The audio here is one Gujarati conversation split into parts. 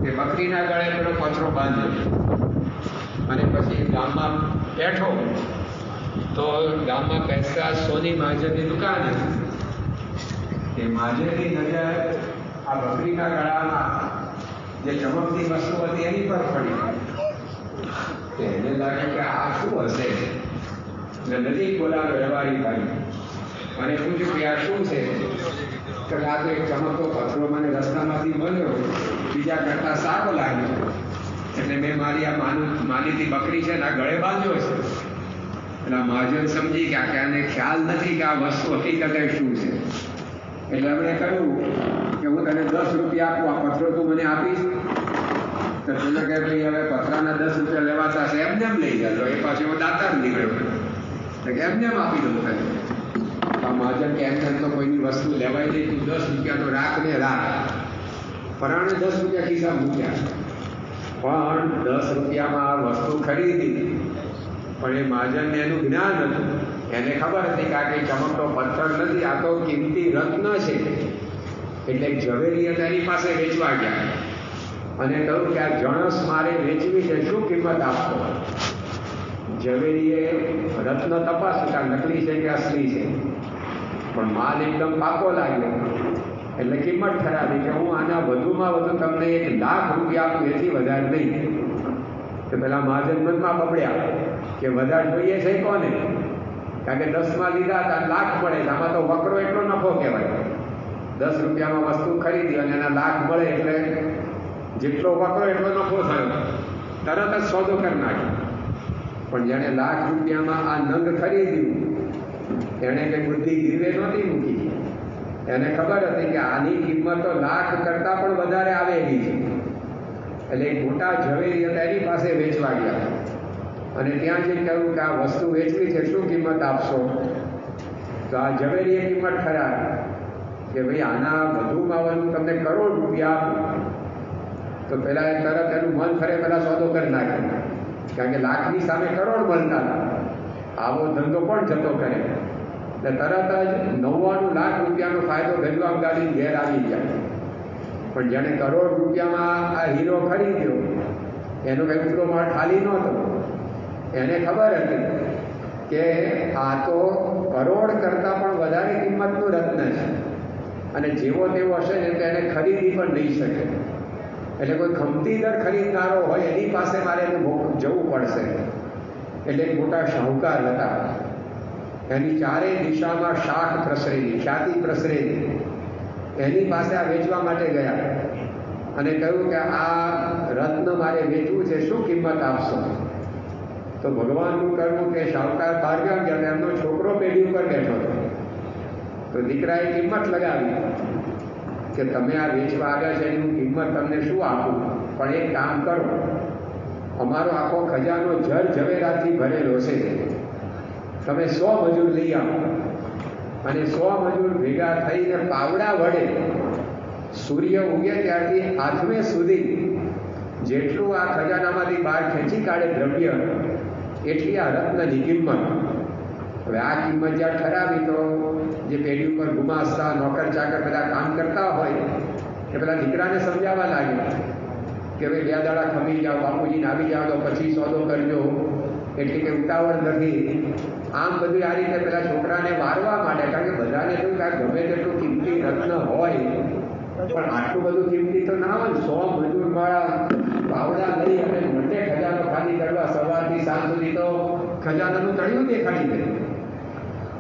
કે બકરીના ગળે પેલો પથરો બાંધ્યો અને પછી ગામમાં બેઠો તો ગામમાં બેસતા સોની મહાજનની દુકાન હતી. એ મહાજનની નજર આ બકરીના ગળામાં જે ચમકતી વસ્તુ હતી એની પર પડી. એને લાગે કે આ શું હશે, એટલે નજીક બોલાવે વ્યવહારી ભાઈ અને પૂછ્યું કે આ શું છે? કે આ તો એક ચમકતો પથરો મને રસ્તામાંથી મળ્યો, બીજા કરતા સારો લાગ્યો, એટલે મેં મારી આ માનીતી બકરી છે ને આ ગળે બાંધ્યો છે. એટલે મહાજન સમજી ગયા કે આને ખ્યાલ નથી કે આ વસ્તુ હકીકતે શું છે. એટલે એમણે કહ્યું કે હું તને 10 રૂપિયા આપું, આ પથરો તું મને આપીશ? તો પેલો કે ભાઈ હવે પથરાના 10 રૂપિયા લેવાતા છે, એમને એમ લઈ જતો. એ પાછો એવો દાતાર નીકળ્યો કે એમને એમ આપી દઉં તને. આ મહાજન કે એમને તો કોઈની વસ્તુ લેવાય નહીં, તું 10 રૂપિયા તો રાખ ને રાખ. પરાણે 10 રૂપિયા ખિસ્સા મૂક્યા, પણ 10 રૂપિયામાં આ વસ્તુ ખરીદી. પણ એ મહાજનને એનું જ્ઞાન હતું, એને ખબર હતી કે આ કંઈ ચમકતો પથ્થર નથી, આ તો કિંમતી રત્ન છે. એટલે ઝવેરી એની પાસે વેચવા ગયા અને કહ્યું કે આ જણસ મારે વેચવી છે, શું કિંમત આપશો? ઝવેરીએ રત્ન તપાસ્યું કે નકલી છે કે અસલી છે, પણ માલ એકદમ પાકો લાગ્યો. એટલે કિંમત ઠરાવી કે હું આના વધુમાં વધુ તમને 1 લાખ રૂપિયા આપું, એથી વધારે નહીં. તો પેલા મહાજન મનમાં બબડ્યા કે વધારે જોઈએ છે કોને? કારણ કે 10માં લીધા હતા, લાખ મળે, આમાં તો વકરો એટલો નફો કહેવાય. 10 રૂપિયામાં વસ્તુ ખરીદી અને એના લાખ મળે એટલે જેટલો વકરો એટલો નફો થયો. તરત જ સોદો કરી નાખ્યો. પણ જેણે લાખ રૂપિયામાં આ નંગ ખરીદ્યું એણે કંઈ બુદ્ધિ ગીરવે નહોતી મૂકી. એને ખબર હતી કે આની કિંમત તો લાખ કરતાં પણ વધારે આવેલી છે. એટલે એક મોટા ઝવેરી હતા એની પાસે વેચવા ગયા અને ત્યાં જઈને કહ્યું કે આ વસ્તુ વેચવી છે, શું કિંમત આપશો? તો આ ઝવેરીએ કિંમત ઠરાવી કે ભાઈ આના વધુમાં વધુ તમને કરોડ રૂપિયા આપું. તો પહેલાં તરત એનું મન ફરે, પહેલાં સોદો કરી નાખ્યો, કારણ કે લાખની સામે કરોડ મળતા હતા. આવો ધંધો પણ જતો કરે. એટલે તરત જ 99 લાખ રૂપિયાનો ફાયદો ગજવામ ગાડીને ઘેર આવી ગયા. પણ જેણે કરોડ રૂપિયામાં આ હીરો ખરીદ્યો એનો કંઈ ઉપલો માળ ખાલી નહોતો. એને ખબર હતી કે આ તો કરોડ કરતાં પણ વધારે કિંમતનું રત્ન છે અને જેવો તેવો હશે ને તો એને ખરીદી પણ નહીં શકે. એટલે કોઈ ખમતીદર ખરીદનારો હોય એની પાસે મારે જવું પડશે. એટલે એક મોટા શાહુકાર હતા, એની ચારેય દિશામાં શાખ પ્રસરેલી, ખ્યાતિ પ્રસરેલી. એની પાસે આ વેચવા માટે ગયા અને કહ્યું કે આ રત્ન મારે વેચવું છે, શું કિંમત આપશો? તો ભગવાનનું કરવું કે શાહુકાર બહાર ગયા, એમનો છોકરો પેઢી ઉપર બેઠો હતો. તો દીકરાએ કિંમત લગાવી કે તમે આ વેચવા આવ્યા છે એની કિંમત તમને શું આપું, પણ એક કામ કરો, અમારો આખો ખજાનો જર ઝવેરાથી ભરેલો છે, તમે 100 મજૂર લઈ આવો અને 100 મજૂર ભેગા થઈને પાવડા વડે સૂર્ય ઉગે ત્યારથી આથમે સુધી જેટલું આ ખજાનામાંથી બહાર ખેંચી કાઢે દ્રવ્ય, એટલી આ રત્નની કિંમત. હવે આ કિંમત જ્યાં ઠરાવી તો જે પેઢી ઉપર ગુમાસ્તા નોકર ચાકર બધા કામ કરતા હોય એ પેલા દીકરાને સમજાવવા લાગ્યા કે ભાઈ 2 દાડા ખમી જાઓ, બાપુજીને આવી જાઓ તો પછી સોદો કરજો, એટલી કંઈ ઉતાવળ નથી. આમ બધું આ રીતે પેલા છોકરાને વારવા માંડે, કારણ કે બધાને શું કે ગમે તેટલું કિંમતી રત્ન હોય પણ આટલું બધું કિંમતી તો ના હોય. 100 મજૂર વાળા પાવડા લઈ અને મોટે ખજાનો ખાલી કરવા સવારથી સાંજ સુધી તો ખજાનાનું તળિયું દેખાડી દે.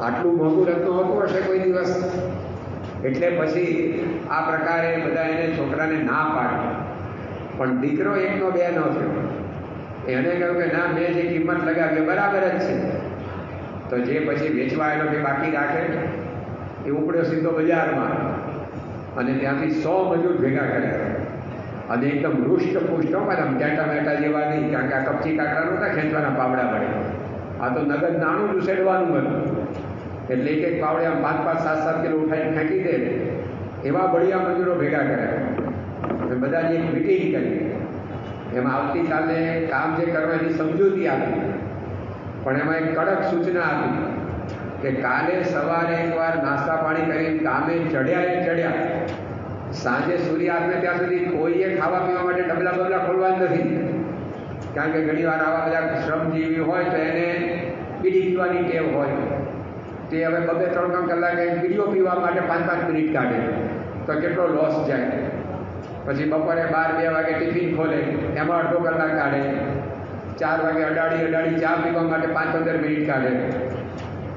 આટલું મોંઘું રત્ન હોતું હશે કોઈ દિવસ. એટલે પછી આ પ્રકારે બધા એને છોકરાને ના પાડે. પણ દીકરો એકનો બે ન થયો. એને કહ્યું કે ના, મેં જે કિંમત લગાવી બરાબર જ છે. તો જે પછી વેચવા આવેલો કે બાકી રાખે એ ઉપડ્યો સીધો બજારમાં અને ત્યાંથી 100 મજૂર ભેગા કર્યા અને એકદમ હૃષ્ટપુષ્ટ, આમ ટેટા મેટા જેવા નહીં, કારણ કે આ કપચી કાકરા નહોતા ખેંચવાના પાવડા વડે, આ તો નગદ નાણું ઉછેડવાનું હતું. એટલે એક પાવડે આમ 5-5, 7-7 કિલો ઉઠાઈને ફેંકી દે એવા બળિયા મજૂરો ભેગા કર્યા. બધાની એક મિટિંગ કરી, એમાં આવતીકાલે કામ જે કરવાની સમજૂતી આપી, પણ એમાં એક કડક સૂચના આપી કે કાલે સવારે એકવાર નાસ્તા પાણી કરીને કામે ચડ્યા, સાંજે સૂર્ય આથમે ત્યાં સુધી કોઈએ ખાવા પીવા માટે તબલા બબલા ખોલવા જ નથી. કારણ કે ઘણી વાર આવા બધા શ્રમજીવી હોય તો એને બીડી પીવાની ટેવ હોય. તે હવે 2-3 કલાકે બીડીઓ પીવા માટે 5-5 મિનિટ કાઢે તો કેટલો લોસ જાય. પછી બપોરે 12-2 વાગે ટિફિન ખોલે, એમાં અડધો કલાક કાઢે. 4 વાગે અડાડી ચા પીવા માટે 5-15 મિનિટ કાઢે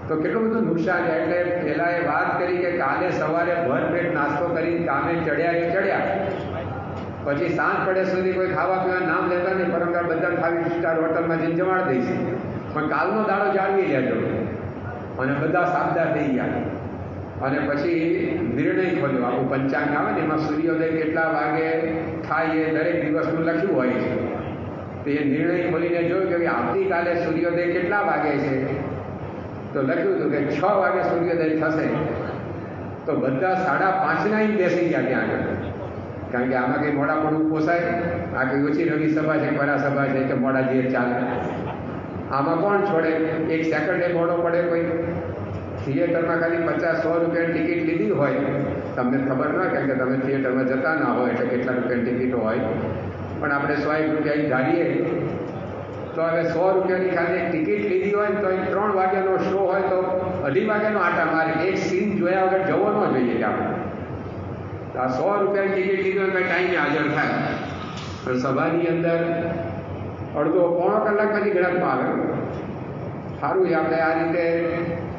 તો કેટલું બધું નુકસાન છે. એટલે પહેલાં એ વાત કરી કે કાલે સવારે ભરપેટ નાસ્તો કરીને કામે ચડ્યા, પછી સાંજ પડે સુધી કોઈ ખાવા પીવાનું નામ લેતા નહીં, પરંપરા બધા 5 સ્ટાર હોટલમાં જઈને જમાડ દઈશ. પણ કાલનો દાડો જાળવી લેજો. અને બધા સાબદા થઈ ગયા. અને પછી નિર્ણય ખોલ્યો. આખું પંચાંગ આવે ને એમાં સૂર્યોદય કેટલા વાગે થાય એ દરેક દિવસનું લખ્યું હોય છે. તો એ નિર્ણય ખોલીને જોયું કે આવતીકાલે સૂર્યોદય કેટલા વાગે છે. તો લખ્યું હતું કે 6 વાગે સૂર્યોદય થશે. તો બધા 5:30 બેસી ગયા ત્યાં આગળ. કારણ કે આમાં કંઈ મોડા પડવું પોસાય. આ કંઈ ઓછી રવિ સભા છે, પરા સભા છે કે મોડા જે ચાલે. આમાં કોણ છોડે? 1 સેકન્ડે મોડો પડે કોઈ? થિયેટરમાં ખાલી 50-100 રૂપિયાની ટિકિટ લીધી હોય, તમને ખબર ના, કારણ કે તમે થિયેટરમાં જતા ના હોય એટલે કેટલા રૂપિયાની ટિકિટો હોય. પણ આપણે 100 રૂપિયા ધારીએ તો હવે 100 રૂપિયાની ખાલી એક ટિકિટ લીધી હોય તો 3 વાગ્યાનો શો હોય તો 2:30 વાગ્યાનો આટા મારે. એક સીન જોયા વગર જવો ન જોઈએ કે આપણે. આ 100 રૂપિયાની ટિકિટ લીધી હોય ટાઈમે હાજર થાય. પણ સભાની અંદર અડધો-પોણો કલાક પછી ગણતમાં આવે. સારું છે આપણે આ રીતે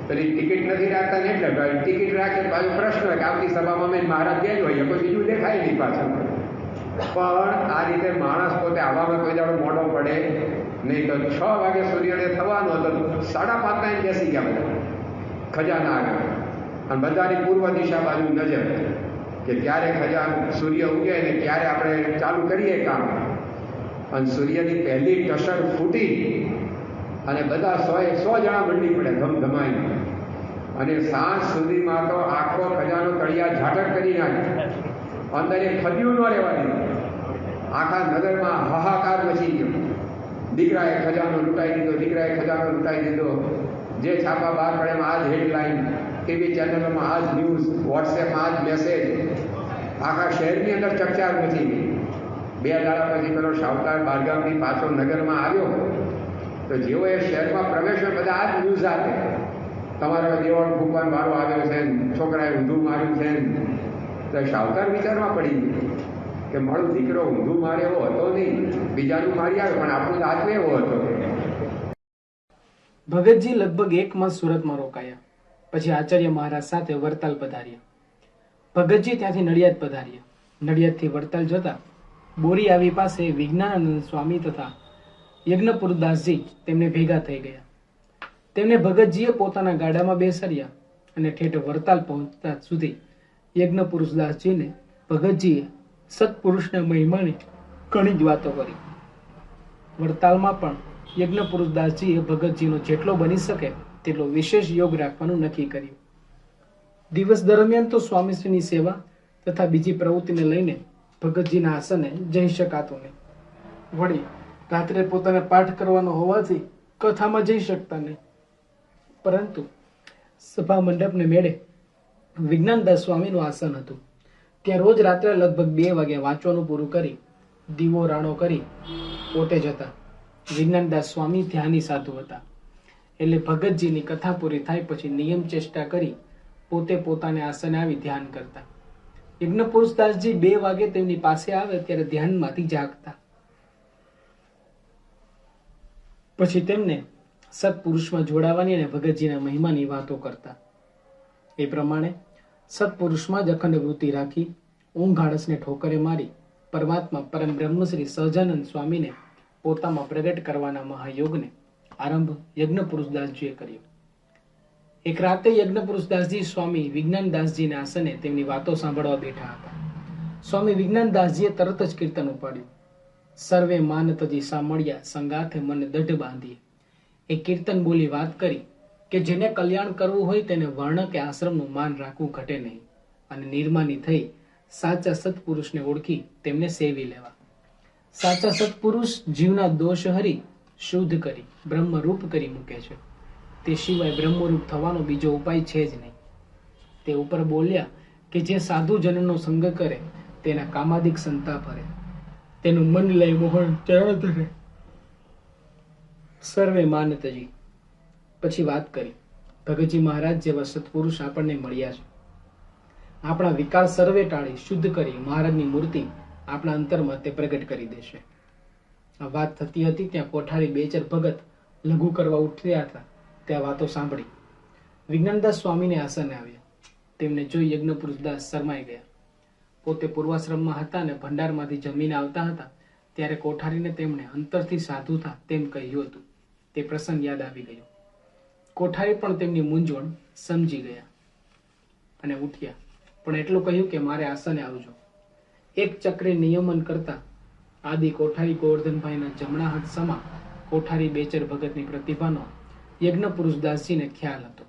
પેલી ટિકિટ નથી રાખતા ને, એટલે ટિકિટ રાખે પાછું પ્રશ્ન હોય કે આવતી સભામાં મેં મહારાજ ગયા જ હોય, કોઈ બીજું દેખાય નહીં પાછળ. પણ આ રીતે માણસ પોતે આવામાં કોઈ દાડો મોડો પડે નહીં. તો 6 વાગે સૂર્યોદય થવાનો હતો, 5:30 બેસી ગયા બધા ખજાના આગળ. અને બધાની પૂર્વ દિશા બાજુ નજર કે ક્યારે સૂર્ય ઉગે ને ક્યારે આપણે ચાલુ કરીએ કામ. અને સૂર્યની પહેલી ટસર ફૂટી અને બધા 100 જણા મંડી પડે ધમધમાઈ. અને સાંજ સુધીમાં તો આખો ખજાનો તળિયા ઝાટક કરી નાખે. અંદર એ ખદ્યું ન રહેવા દીધું. આખા નગરમાં હાહાકાર મચી ગયો. દીકરાએ ખજાનો લૂંટાઈ દીધો, જે છાપા બહાર પડે એમાં આ જ હેડલાઇન, ટીવી ચેનલોમાં આ જ ન્યૂઝ, વોટ્સએપમાં આ જ મેસેજ. આખા શહેરની અંદર ચકચાર મચી ગઈ. 2 દાડા પછી પેલો શાહુકાર બહારગામથી પાછો નગરમાં આવ્યો તો જેવો એ શહેરમાં પ્રવેશ્યો બધા આ જ ન્યૂઝ આપે, તમારે દેવાળ ફૂંકવાનો વારો આવ્યો છે, છોકરાએ ઊંધું માર્યું છે. તો શાહુકાર વિચારમાં પડી ગયો કે મારો દીકરો ઊંધું મારે એવો હતો નહીં, બીજાનું મારી આવ્યો, પણ આપણું આત્મ એવો હતો. ભગતજી લગભગ 1 માસ સુરતમાં રોકાયા. પછી આચાર્ય મહારાજ સાથે વડતાલ પધાર્યા. ભગતજી ત્યાંથી નડિયાદ પધાર્યા. નડિયાદથી વડતાલ જતા બોરી આવી પાસે વિજ્ઞાનાનંદ સ્વામી તથા યજ્ઞપુરદાસજી તેમને ભેગા થઈ ગયા. તેમને ભગતજીએ પોતાના ગાડામાં બેસાડ્યા અને ઠેઠ વડતાલ પહોંચતા સુધી યજ્ઞપુરુષદાસજીને ભગતજીએ સત્પુરુષના મહિમાની ઘણી જ વાતો કરી. વડતાલમાં પણ યજ્ઞપુરુષદાસજીએ ભગતજીનો જેટલો બની શકે તેટલો વિશેષ યોગ રાખવાનું નક્કી કર્યું. દિવસ દરમિયાન તો સ્વામીશ્રીની સેવા તથા બીજી પ્રવૃત્તિને લઈને ભગતજીના આસને જઈ શકાતું નહીં. વળી રાત્રે પોતાને પાઠ કરવાનો હોવાથી કથામાં જઈ શકતા નહીં. પરંતુ સભા મંડપને મેળે વિજ્ઞાનદાસ સ્વામીનું આસન હતું. ત્યાં રોજ રાત્રે લગભગ 2 વાગે વાંચવાનું પૂરું કરી દીવો રાણો કરી પોતે જતા. વિજ્ઞાનદાસ સ્વામી ધ્યાની સાધુ હતા. એટલે ભગતજીની કથા પૂરી થાય પછી નિયમ ચેષ્ટા કરી પોતે પોતાને આસને આવી ધ્યાન કરતા. યજ્ઞપુરુષદાસજી 2 વાગે તેમની પાસે આવે ત્યારે ધ્યાનમાંથી જાગતા. પછી તેમને સત્પુરુષમાં જોડાવાની અને ભગતજીના મહિમાની વાતો કરતા. એ પ્રમાણે સત્પુરુષમાં જ અખંડ વૃત્તિ રાખી ઊંઘ આળસને ઠોકરે મારી પરમાત્મા પરમ બ્રહ્મ શ્રી સહજાનંદ સ્વામીને પોતામાં પ્રગટ કરવાના મહાયોગને આરંભ યજ્ઞપુરુષદાસજીએ કર્યો. એક રાતે યજ્ઞપુરુષદાસજી સ્વામી વિજ્ઞાનદાસજીના આસને તેમની વાતો સાંભળવા બેઠા હતા. સ્વામી વિજ્ઞાનદાસજીએ તરત જ કીર્તન ઉપાડ્યું. સર્વે માનતજી સાંભળ્યા સંગાથે મને દઢ બાંધીએ. એ કીર્તન બોલી વાત કરી કે જેને કલ્યાણ કરવું હોય તેને વર્ણ કે આશ્રમનું માન રાખવું ઘટે નહીં અને નિર્માની થઈ સાચા સત્પુરુષને ઓળખી તેમને સેવી લેવા. સાચા સત્પુરુષ જીવના દોષ હરી શુદ્ધ કરી બ્રહ્મરૂપ કરી મૂકે છે. તે સિવાય બ્રહ્મરૂપ થવાનો બીજો ઉપાય છે જ નહીં. તે ઉપર બોલ્યા કે જે સાધુજનનો સંગ કરે તેના કામાદિક સંતાપ હરે. તેનું મન લઈ મોહન ચરણ ધરે. સર્વે માનતજી. પછી વાત કરી, ભગતજી મહારાજ જેવા સત્પુરુષ આપણને મળ્યા છે. આપણા વિકાર સર્વે ટાળી શુદ્ધ કરી મહારાજની મૂર્તિ આપણા અંતરમાં તે પ્રગટ કરી દેશે. આ વાત થતી હતી ત્યાં કોઠારી બેચર ભગત લઘુ કરવા ઉઠ્યા હતા. ત્યાં વાતો સાંભળી વિજ્ઞાનદાસ સ્વામીને આસને આવ્યા. તેમને જોઈ યજ્ઞપુરુષદાસ શરમાઈ ગયા. પોતે પૂર્વાશ્રમમાં હતા અને ભંડારમાંથી જમીને આવતા હતા ત્યારે કોઠારીને તેમણે અંતરથી સાધુ થા તેમ કહ્યું હતું. તે પ્રસંગ યાદ આવી ગયો. કોઠારી પણ તેમની મૂંઝવણ સમજી ગયા અને ઉઠ્યા, પણ એટલું કહ્યું કે મારે આસને આવજો. એક ચક્રે નિયમન કરતા આદિ કોઠારી ગોવર્ધનભાઈના જમણા હાથ સમા કોઠારી બેચર ભગતની પ્રતિભાનો યજ્ઞ પુરુષદાસજીને ખ્યાલ હતો.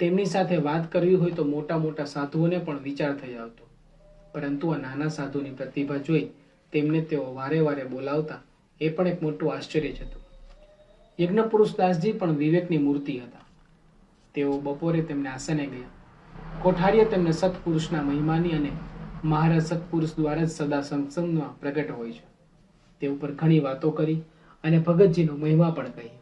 તેમની સાથે વાત કરવી હોય તો મોટા મોટા સાધુઓને પણ વિચાર થઈ આવતો, પરંતુ આ નાના સાધુની પ્રતિભા જોઈ તેમને તેઓ વારે વારે બોલાવતા એ પણ એક મોટું આશ્ચર્ય જ હતું. યજ્ઞ પુરુષદાસજી પણ વિવેકની મૂર્તિ હતા. તેઓ બપોરે તેમને આસને ગયા. કોઠારીએ તેમને સત્પુરુષના મહિમાની અને મહારાજ સત્પુરુષ દ્વારા જ સદા સત્સંગમાં પ્રગટ હોય છે તે ઉપર ઘણી વાતો કરી અને ભગતજીનો મહિમા પણ કહી.